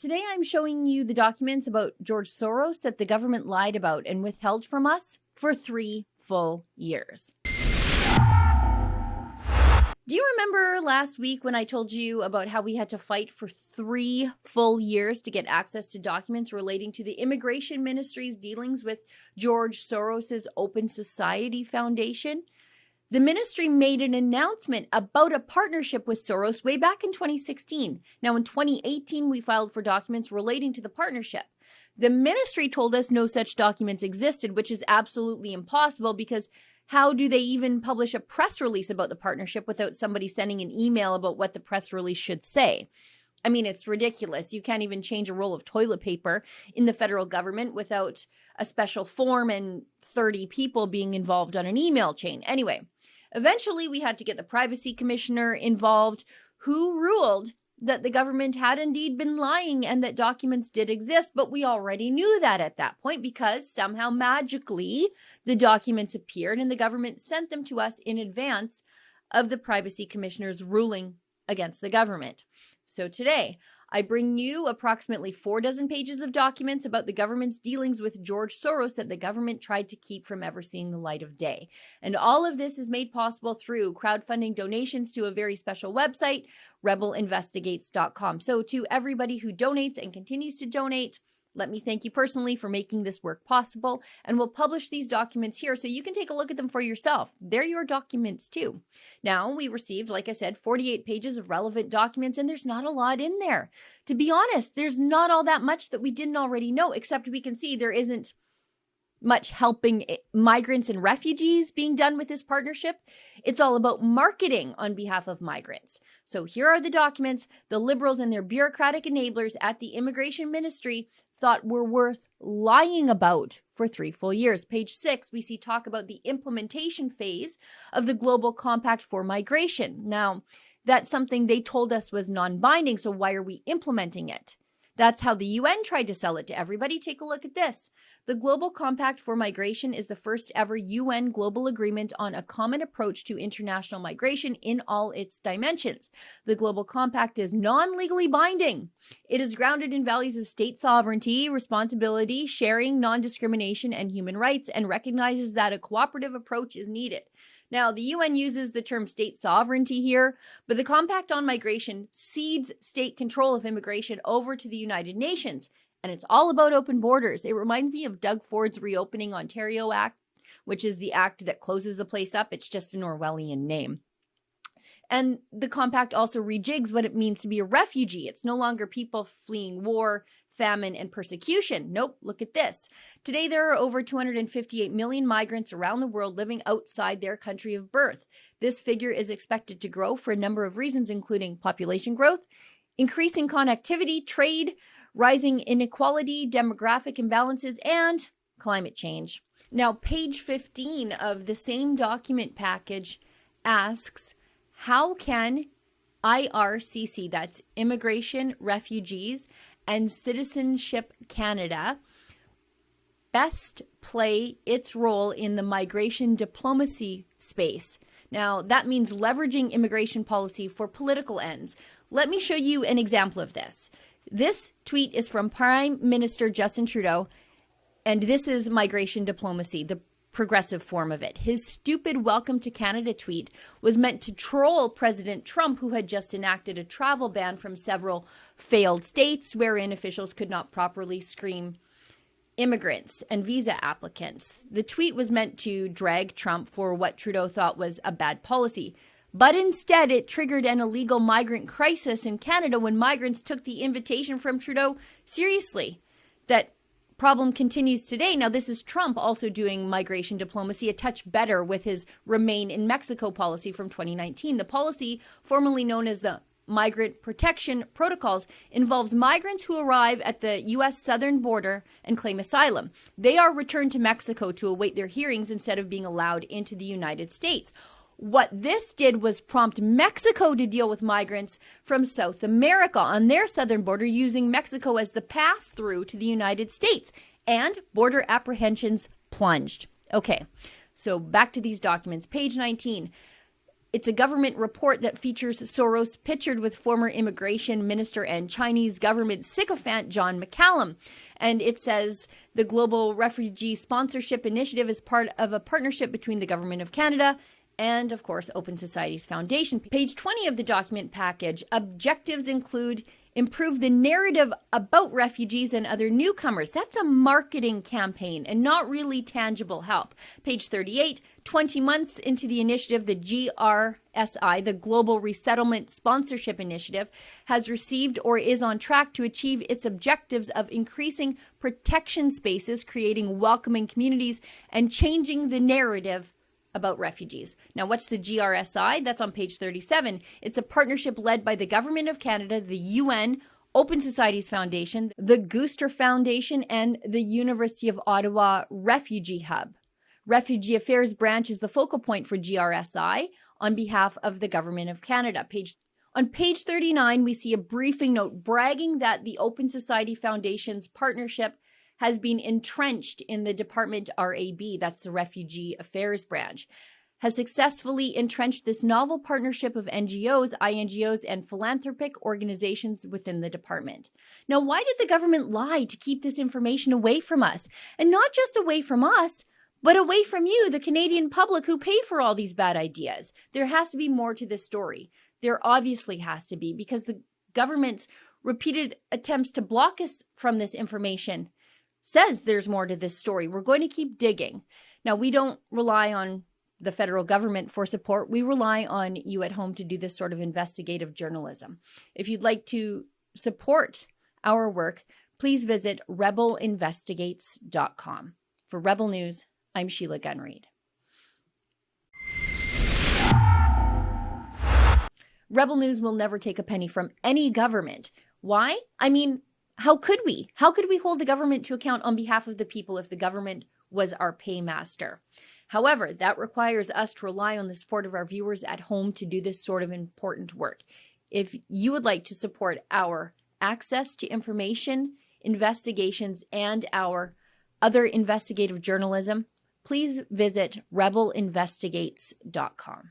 Today I'm showing you the documents about George Soros that the government lied about and withheld from us for 3 full years. Do you remember last week when I told you about how we had to fight for 3 full years to get access to documents relating to the Immigration Ministry's dealings with George Soros's Open Society Foundation? The ministry made an announcement about a partnership with Soros way back in 2016. Now, in 2018, we filed for documents relating to the partnership. The ministry told us no such documents existed, which is absolutely impossible because how do they even publish a press release about the partnership without somebody sending an email about what the press release should say? I mean, it's ridiculous. You can't even change a roll of toilet paper in the federal government without a special form and 30 people being involved on an email chain. Anyway, eventually we had to get the privacy commissioner involved, who ruled that the government had indeed been lying and that documents did exist, but we already knew that at that point because somehow magically the documents appeared and the government sent them to us in advance of the privacy commissioner's ruling against the government. So today, I bring you approximately 4 dozen pages of documents about the government's dealings with George Soros that the government tried to keep from ever seeing the light of day. And all of this is made possible through crowdfunding donations to a very special website, rebelinvestigates.com. So to everybody who donates and continues to donate, let me thank you personally for making this work possible, and we'll publish these documents here so you can take a look at them for yourself. They're your documents too. Now, we received, like I said, 48 pages of relevant documents, and there's not a lot in there. To be honest, there's not all that much that we didn't already know, except we can see there isn't much helping migrants and refugees being done with this partnership. It's all about marketing on behalf of migrants. So here are the documents the liberals and their bureaucratic enablers at the Immigration Ministry thought were worth lying about for 3 full years. Page 6, we see talk about the implementation phase of the Global Compact for Migration. Now, that's something they told us was non-binding, so why are we implementing it? That's how the UN tried to sell it to everybody. Take a look at this. The Global Compact for Migration is the first ever UN global agreement on a common approach to international migration in all its dimensions. The Global Compact is non-legally binding. It is grounded in values of state sovereignty, responsibility, sharing, non-discrimination, and human rights, and recognizes that a cooperative approach is needed. Now, the UN uses the term state sovereignty here, but the Compact on Migration cedes state control of immigration over to the United Nations, and it's all about open borders. It reminds me of Doug Ford's Reopening Ontario Act, which is the act that closes the place up. It's just an Orwellian name. And the Compact also rejigs what it means to be a refugee. It's no longer people fleeing war, famine, and persecution. Nope, look at this. Today, there are over 258 million migrants around the world living outside their country of birth. This figure is expected to grow for a number of reasons, including population growth, increasing connectivity, trade, rising inequality, demographic imbalances, and climate change. Now, page 15 of the same document package asks, how can IRCC, that's Immigration, Refugees, and Citizenship Canada, best play its role in the migration diplomacy space? Now, that means leveraging immigration policy for political ends. Let me show you an example of this. This tweet is from Prime Minister Justin Trudeau, and this is migration diplomacy, the progressive form of it. His stupid welcome to Canada tweet was meant to troll President Trump, who had just enacted a travel ban from several failed states wherein officials could not properly screen immigrants and visa applicants. The tweet was meant to drag Trump for what Trudeau thought was a bad policy. But instead, it triggered an illegal migrant crisis in Canada when migrants took the invitation from Trudeau seriously. That problem continues today. Now, this is Trump also doing migration diplomacy a touch better with his Remain in Mexico policy from 2019. The policy, formerly known as the Migrant Protection Protocols, involves migrants who arrive at the U.S. southern border and claim asylum. They are returned to Mexico to await their hearings instead of being allowed into the United States. What this did was prompt Mexico to deal with migrants from South America on their southern border, using Mexico as the pass-through to the United States, and border apprehensions plunged. Okay, so back to these documents. Page 19. It's a government report that features Soros pictured with former immigration minister and Chinese government sycophant John McCallum. And it says the Global Refugee Sponsorship Initiative is part of a partnership between the Government of Canada and, of course, Open Societies Foundation. Page 20 of the document package. Objectives include improve the narrative about refugees and other newcomers. That's a marketing campaign and not really tangible help. Page 38, 20 months into the initiative, the GRSI, the Global Resettlement Sponsorship Initiative, has received or is on track to achieve its objectives of increasing protection spaces, creating welcoming communities, and changing the narrative about refugees. Now, what's the GRSI? That's on page 37. It's a partnership led by the Government of Canada, the UN, Open Societies Foundation, the Gooster Foundation, and the University of Ottawa Refugee Hub. Refugee Affairs Branch is the focal point for GRSI on behalf of the Government of Canada. On page 39, we see a briefing note bragging that the Open Society Foundation's partnership has been entrenched in the Department RAB, that's the Refugee Affairs Branch, has successfully entrenched this novel partnership of NGOs, INGOs, and philanthropic organizations within the department. Now, why did the government lie to keep this information away from us? And not just away from us, but away from you, the Canadian public who pay for all these bad ideas. There has to be more to this story. There obviously has to be, because the government's repeated attempts to block us from this information says there's more to this story. We're going to keep digging. Now, we don't rely on the federal government for support. We rely on you at home to do this sort of investigative journalism. If you'd like to support our work, please visit rebelinvestigates.com. For Rebel News, I'm Sheila Gunn-Reid. Rebel News will never take a penny from any government. Why? I mean, how could we? How could we hold the government to account on behalf of the people if the government was our paymaster? However, that requires us to rely on the support of our viewers at home to do this sort of important work. If you would like to support our access to information, investigations, and our other investigative journalism, please visit rebelinvestigates.com.